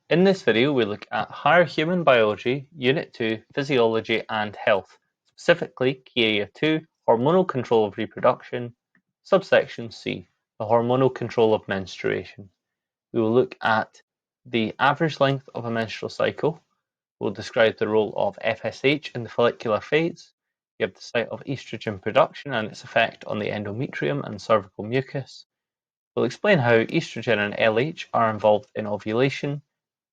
In this video, we look at Higher Human Biology, Unit 2, Physiology and Health, specifically Key Area 2, Hormonal Control of Reproduction, Subsection C, the hormonal control of menstruation. We will look at the average length of a menstrual cycle. We'll describe the role of FSH in the follicular phase, give the site of estrogen production and its effect on the endometrium and cervical mucus. We'll explain how estrogen and LH are involved in ovulation,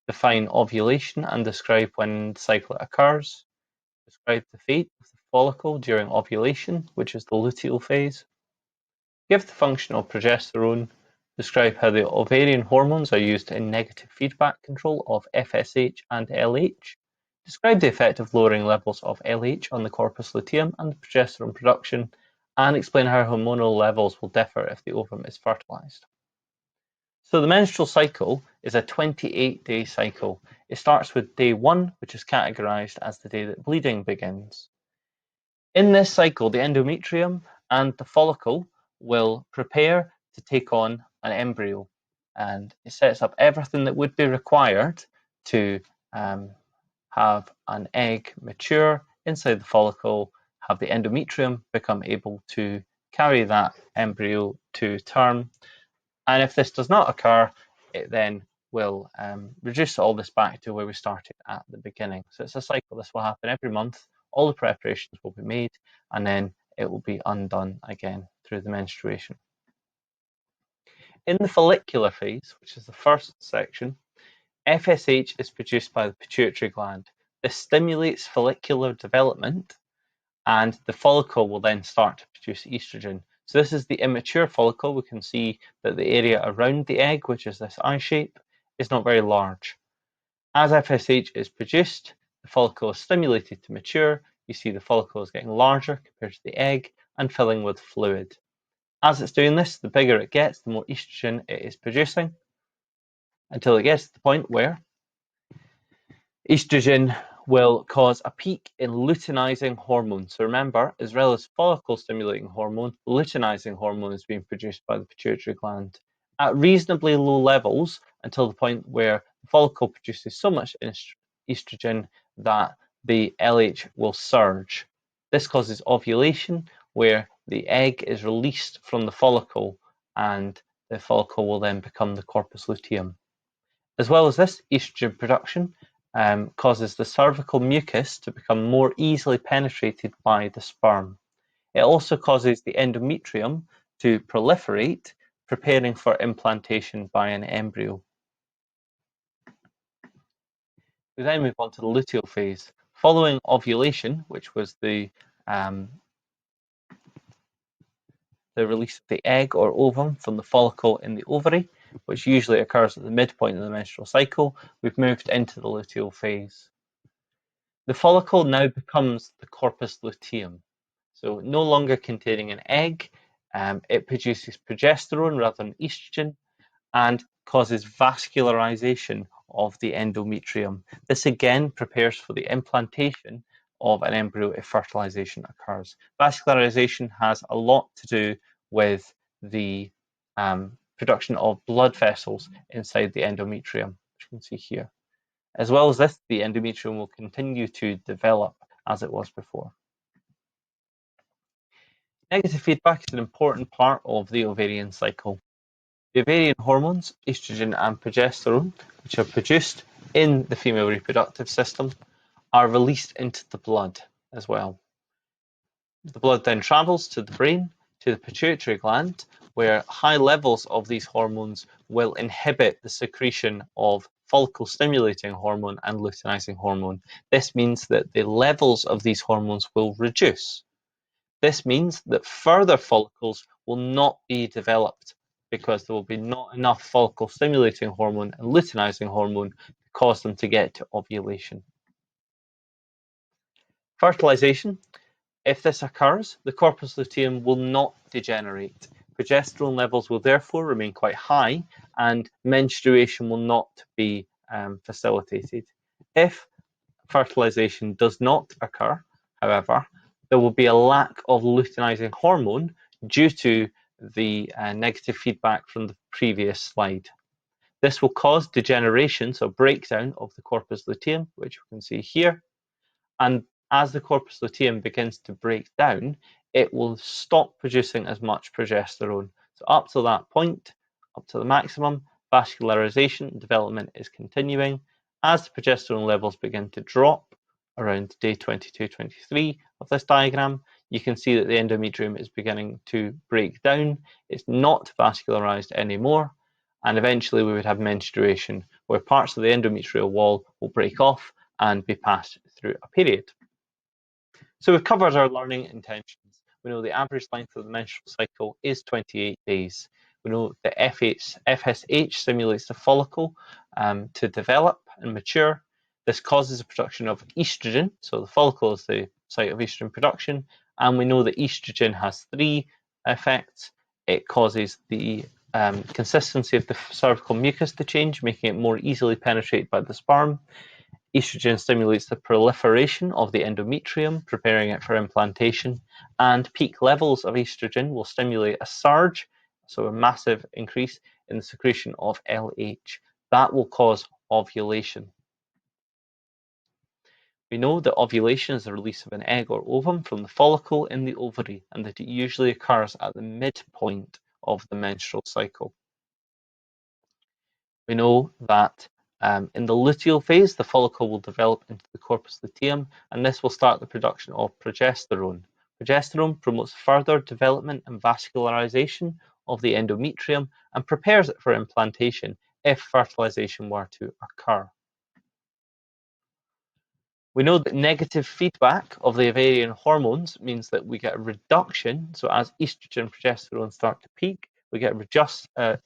define ovulation and describe when the cycle occurs, describe the fate of the follicle during ovulation, which is the luteal phase, give the function of progesterone, describe how the ovarian hormones are used in negative feedback control of FSH and LH, describe the effect of lowering levels of LH on the corpus luteum and progesterone production, and explain how hormonal levels will differ if the ovum is fertilized. So the menstrual cycle is a 28-day cycle. It starts with day 1, which is categorized as the day that bleeding begins. In this cycle, the endometrium and the follicle will prepare to take on an embryo, and it sets up everything that would be required to have an egg mature inside the follicle, have the endometrium become able to carry that embryo to term. And if this does not occur, it then will reduce all this back to where we started at the beginning. So it's a cycle. This will happen every month. All the preparations will be made, and then it will be undone again through the menstruation. In the follicular phase, which is the first section, FSH is produced by the pituitary gland. This stimulates follicular development, and the follicle will then start to produce estrogen. So this is the immature follicle. We can see that the area around the egg, which is this eye shape, is not very large. As FSH is produced, the follicle is stimulated to mature. You see the follicle is getting larger compared to the egg and filling with fluid. As it's doing this, the bigger it gets, the more estrogen it is producing, until it gets to the point where estrogen will cause a peak in luteinizing hormone. So remember, as well as follicle stimulating hormone, luteinizing hormone is being produced by the pituitary gland at reasonably low levels until the point where the follicle produces so much estrogen that the LH will surge. This causes ovulation, where the egg is released from the follicle and the follicle will then become the corpus luteum. As well as this, estrogen production causes the cervical mucus to become more easily penetrated by the sperm. It also causes the endometrium to proliferate, preparing for implantation by an embryo. We then move on to the luteal phase. Following ovulation, which was the release of the egg or ovum from the follicle in the ovary, which usually occurs at the midpoint of the menstrual cycle, we've moved into the luteal phase. The follicle now becomes the corpus luteum. So no longer containing an egg, it produces progesterone rather than estrogen and causes vascularization of the endometrium. This again prepares for the implantation of an embryo if fertilization occurs. Vascularization has a lot to do with the production of blood vessels inside the endometrium, which you can see here. As well as this, the endometrium will continue to develop as it was before. Negative feedback is an important part of the ovarian cycle. The ovarian hormones, estrogen and progesterone, which are produced in the female reproductive system, are released into the blood as well. The blood then travels to the brain, to the pituitary gland, where high levels of these hormones will inhibit the secretion of follicle stimulating hormone and luteinizing hormone. This means that the levels of these hormones will reduce. This means that further follicles will not be developed because there will be not enough follicle stimulating hormone and luteinizing hormone to cause them to get to ovulation. Fertilization. If this occurs, the corpus luteum will not degenerate. Progesterone levels will therefore remain quite high and menstruation will not be facilitated. If fertilization does not occur, however, there will be a lack of luteinizing hormone due to the negative feedback from the previous slide. This will cause degeneration, so breakdown of the corpus luteum, which we can see here. And as the corpus luteum begins to break down, it will stop producing as much progesterone. So up to that point, up to the maximum, vascularization development is continuing. As the progesterone levels begin to drop around day 22, 23 of this diagram, you can see that the endometrium is beginning to break down. It's not vascularized anymore. And eventually we would have menstruation, where parts of the endometrial wall will break off and be passed through a period. So we've covered our learning intentions. We know the average length of the menstrual cycle is 28 days. We know that FSH stimulates the follicle to develop and mature. This causes the production of estrogen, so the follicle is the site of estrogen production, and we know that estrogen has three effects. It causes the consistency of the cervical mucus to change, making it more easily penetrated by the sperm. Estrogen stimulates the proliferation of the endometrium, preparing it for implantation, and peak levels of estrogen will stimulate a surge, so a massive increase in the secretion of LH. That will cause ovulation. We know that ovulation is the release of an egg or ovum from the follicle in the ovary, and that it usually occurs at the midpoint of the menstrual cycle. We know that in the luteal phase, the follicle will develop into the corpus luteum, and this will start the production of progesterone. Progesterone promotes further development and vascularization of the endometrium and prepares it for implantation if fertilization were to occur. We know that negative feedback of the ovarian hormones means that we get a reduction. So as estrogen and progesterone start to peak, we get a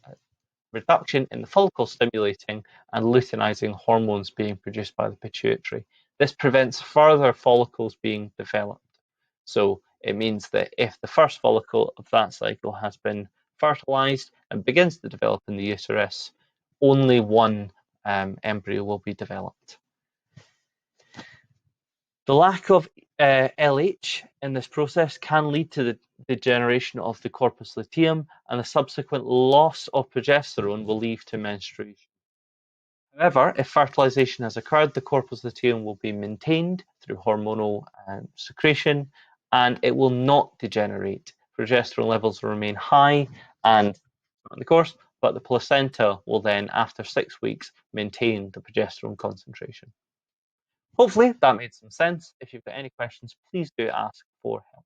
reduction in the follicle stimulating and luteinizing hormones being produced by the pituitary. This prevents further follicles being developed. So it means that if the first follicle of that cycle has been fertilized and begins to develop in the uterus, only one embryo will be developed. The lack of LH in this process can lead to the degeneration of the corpus luteum, and the subsequent loss of progesterone will lead to menstruation. However, if fertilization has occurred, the corpus luteum will be maintained through hormonal secretion, and it will not degenerate. Progesterone levels will remain high and on the course, but the placenta will then, after 6 weeks, maintain the progesterone concentration. Hopefully that made some sense. If you've got any questions, please do ask for help.